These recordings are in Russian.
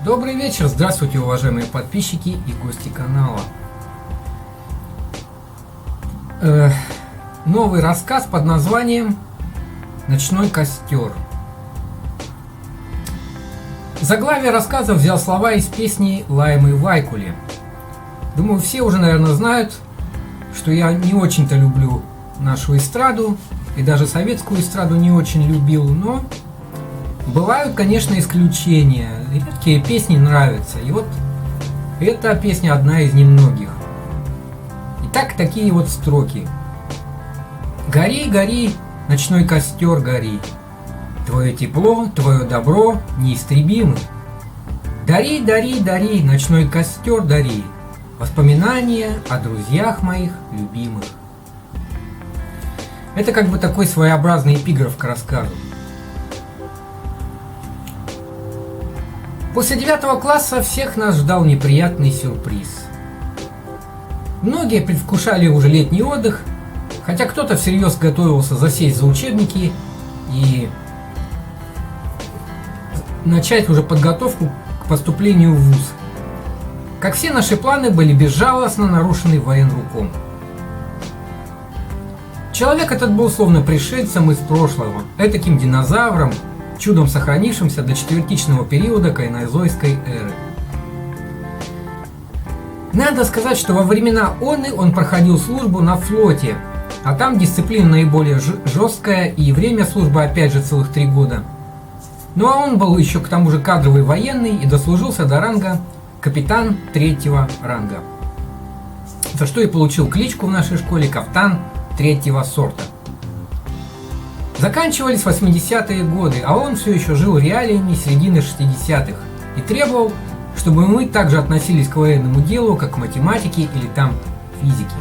Добрый вечер, здравствуйте, уважаемые подписчики и гости канала. Новый рассказ под названием «Ночной костер». Заглавие рассказа взял слова из песни Лаймы Вайкуле. Думаю, все уже, наверное, знают, что я не очень-то люблю нашу эстраду, и даже советскую эстраду не очень любил, но бывают, конечно, исключения. Редкие песни нравятся. И вот эта песня одна из немногих. Итак, такие вот строки. «Гори, гори, ночной костер, гори. Твое тепло, твое добро неистребимы. Дари, дари, дари, ночной костер, дари. Воспоминания о друзьях моих любимых». Это как бы такой своеобразный эпиграф к рассказу. После 9 класса всех нас ждал неприятный сюрприз. Многие предвкушали уже летний отдых, хотя кто-то всерьез готовился засесть за учебники и начать уже подготовку к поступлению в вуз. Как все наши планы были безжалостно нарушены военруком. Человек этот был словно пришельцем из прошлого, этаким динозавром, чудом сохранившимся до четвертичного периода кайнозойской эры. Надо сказать, что во времена оны он проходил службу на флоте, а там дисциплина наиболее жесткая и время службы опять же целых 3 года. Ну а он был еще к тому же кадровый военный и дослужился до ранга капитан 3-го ранга. За что и получил кличку в нашей школе кафтан 3-го сорта. Заканчивались 80-е годы, а он все еще жил реалиями середины 60-х и требовал, чтобы мы также относились к военному делу, как к математике или там физике.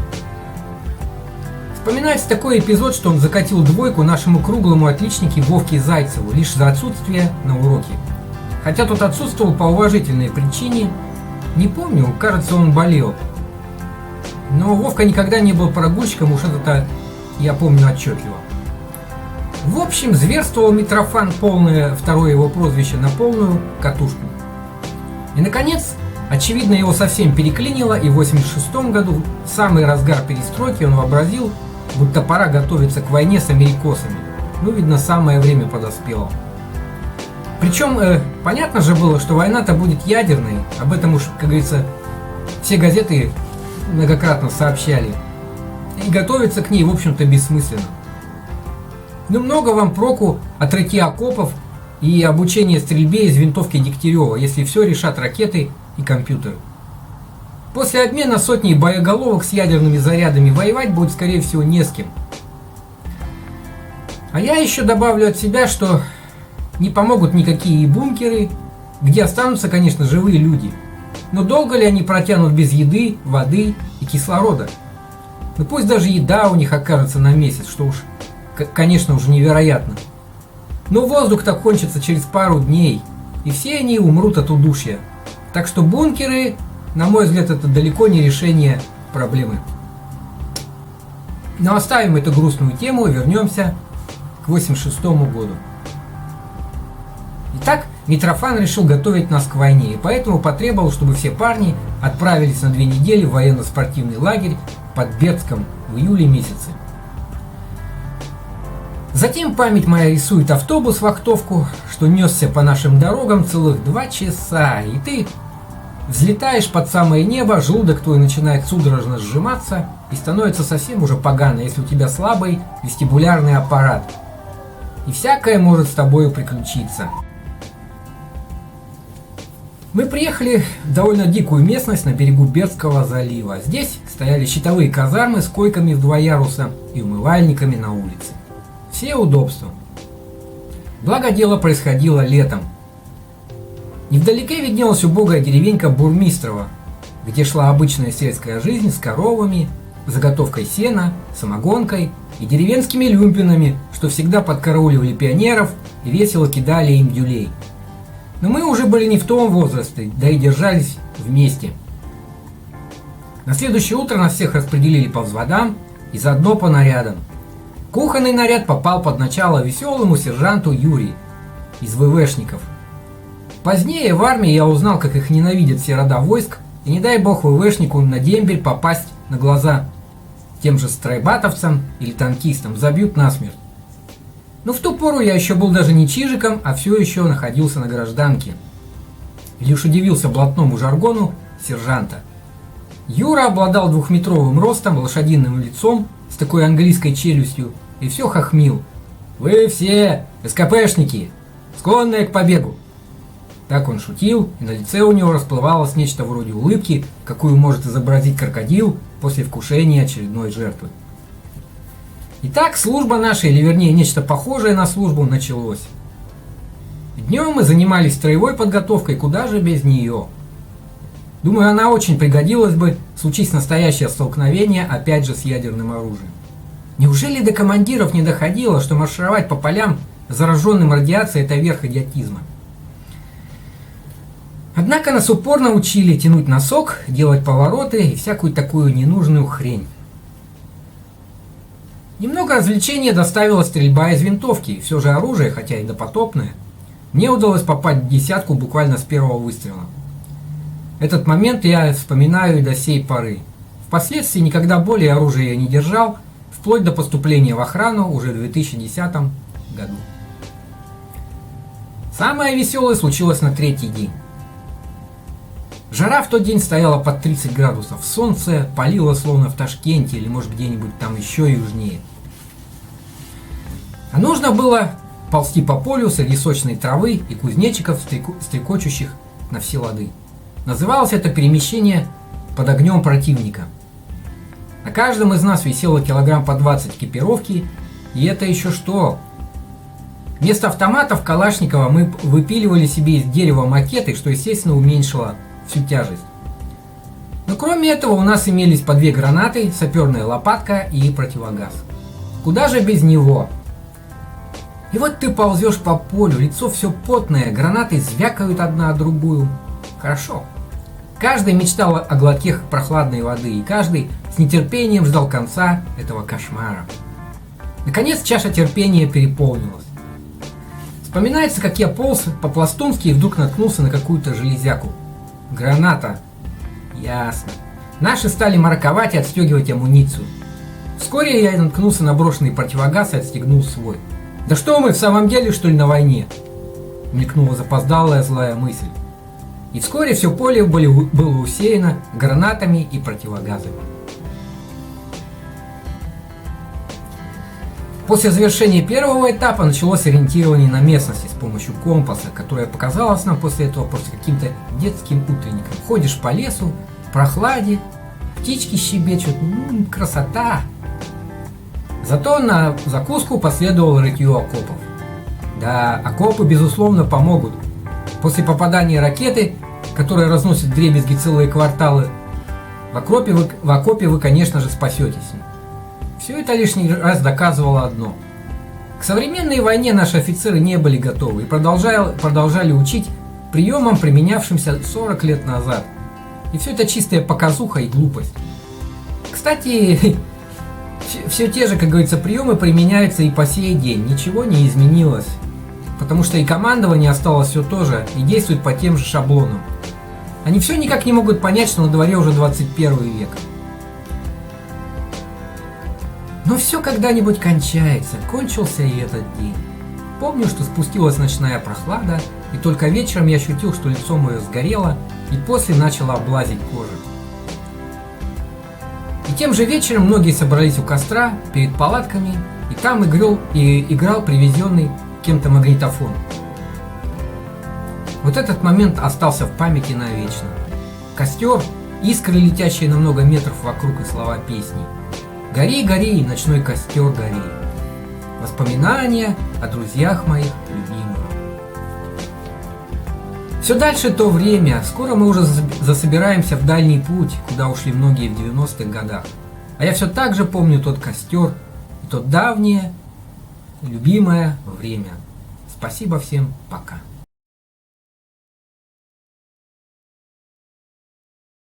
Вспоминается такой эпизод, что он закатил 2 нашему круглому отличнику Вовке Зайцеву лишь за отсутствие на уроке. Хотя тот отсутствовал по уважительной причине, не помню, кажется, он болел. Но Вовка никогда не был прогульщиком, уж это я помню отчетливо. В общем, зверствовал Митрофан, полное второе его прозвище, на полную катушку. И, наконец, очевидно, его совсем переклинило, и в 86 году, в самый разгар перестройки, он вообразил, будто пора готовиться к войне с америкосами. Ну, видно, самое время подоспело. Причем, понятно же было, что война-то будет ядерной, об этом уж, как говорится, все газеты многократно сообщали. И готовиться к ней, в общем-то, бессмысленно. Но много вам проку от рытья окопов и обучения стрельбе из винтовки Дегтярева, если все решат ракеты и компьютеры. После обмена сотней боеголовок с ядерными зарядами воевать будет, скорее всего, не с кем. А я еще добавлю от себя, что не помогут никакие и бункеры, где останутся, конечно, живые люди. Но долго ли они протянут без еды, воды и кислорода? Ну пусть даже еда у них окажется на месяц, что уж, конечно, уже невероятно. Но воздух-то кончится через пару дней, и все они умрут от удушья. Так что бункеры, на мой взгляд, это далеко не решение проблемы. Но оставим эту грустную тему и вернемся к 86 году. Итак, Митрофан решил готовить нас к войне, и поэтому потребовал, чтобы все парни отправились на 2 недели в военно-спортивный лагерь под Бердском в июле месяце. Затем память моя рисует автобус вахтовку, что несся по нашим дорогам целых 2 часа, и ты взлетаешь под самое небо, желудок твой начинает судорожно сжиматься и становится совсем уже погано, если у тебя слабый вестибулярный аппарат. И всякое может с тобою приключиться. Мы приехали в довольно дикую местность на берегу Бердского залива. Здесь стояли щитовые казармы с койками в 2 яруса и умывальниками на улице. Все удобства. Благо дело происходило летом. Невдалеке виднелась убогая деревенька Бурмистрово, где шла обычная сельская жизнь с коровами, заготовкой сена, самогонкой и деревенскими люмпинами, что всегда подкарауливали пионеров и весело кидали им дюлей. Но мы уже были не в том возрасте, да и держались вместе. На следующее утро нас всех распределили по взводам и заодно по нарядам. Кухонный наряд попал под начало веселому сержанту Юрию из ВВшников. Позднее в армии я узнал, как их ненавидят все рода войск, и не дай бог ВВшнику на дембель попасть на глаза тем же стройбатовцам или танкистам, забьют насмерть. Но в ту пору я еще был даже не чижиком, а все еще находился на гражданке. И лишь удивился блатному жаргону сержанта. Юра обладал 2-метровым ростом, лошадиным лицом, с такой английской челюстью, и все хохмил. «Вы все СКПшники, склонные к побегу!» Так он шутил, и на лице у него расплывалось нечто вроде улыбки, какую может изобразить крокодил после вкушения очередной жертвы. Итак, служба наша, или вернее нечто похожее на службу, началось. Днем мы занимались строевой подготовкой, куда же без нее. Думаю, она очень пригодилась бы, случись настоящее столкновение, опять же с ядерным оружием. Неужели до командиров не доходило, что маршировать по полям, зараженным радиацией, это верх идиотизма? Однако нас упорно учили тянуть носок, делать повороты и всякую такую ненужную хрень. Немного развлечения доставила стрельба из винтовки, все же оружие, хотя и допотопное. Мне удалось попасть в десятку буквально с первого выстрела. Этот момент я вспоминаю и до сей поры. Впоследствии никогда более оружие я не держал, вплоть до поступления в охрану уже в 2010 году. Самое веселое случилось на третий день. Жара в тот день стояла под 30 градусов, солнце палило словно в Ташкенте или может где-нибудь там еще южнее. А нужно было ползти по полю среди сочной травы и кузнечиков, стрекочущих на все лады. Называлось это перемещение под огнем противника. На каждом из нас висело килограмм по 20 экипировки, и это еще что? Вместо автоматов Калашникова мы выпиливали себе из дерева макеты, что естественно уменьшило всю тяжесть. Но кроме этого у нас имелись по 2 гранаты, саперная лопатка и противогаз. Куда же без него? И вот ты ползешь по полю, лицо все потное, гранаты звякают одна о другую. Хорошо. Каждый мечтал о глотке прохладной воды, и каждый с нетерпением ждал конца этого кошмара. Наконец чаша терпения переполнилась. Вспоминается, как я полз по-пластунски и вдруг наткнулся на какую-то железяку. Граната. Ясно. Наши стали мараковать и отстегивать амуницию. Вскоре я наткнулся на брошенный противогаз и отстегнул свой. Да что мы в самом деле, что ли, на войне? Мелькнула запоздалая злая мысль. И вскоре все поле было усеяно гранатами и противогазами. После завершения первого этапа началось ориентирование на местности с помощью компаса, которое показалось нам после этого просто каким-то детским утренником. Ходишь по лесу, в прохладе, птички щебечут, красота. Зато на закуску последовало рытье окопов. Да, окопы безусловно помогут. После попадания ракеты, которая разносит вдребезги целые кварталы, в окопе вы, конечно же, спасетесь. Все это лишний раз доказывало одно. К современной войне наши офицеры не были готовы и продолжали учить приемам, применявшимся 40 лет назад. И все это чистая показуха и глупость. Кстати, все те же, как говорится, приемы применяются и по сей день. Ничего не изменилось. Потому что и командование осталось все то же и действует по тем же шаблонам. Они все никак не могут понять, что на дворе уже 21 век. Но все когда-нибудь кончается. Кончился и этот день. Помню, что спустилась ночная прохлада, и только вечером я ощутил, что лицо мое сгорело, и после начало облазить кожа. И тем же вечером многие собрались у костра перед палатками, и там играл привезенный кем-то магнитофон. Вот этот момент остался в памяти навечно. Костер, искры, летящие на много метров вокруг, и слова песни. «Гори, гори, ночной костер, гори». Воспоминания о друзьях моих любимых. Все дальше то время. Скоро мы уже засобираемся в дальний путь, куда ушли многие в 90-х годах. А я все так же помню тот костер и то давнее, любимое время. Спасибо всем, пока.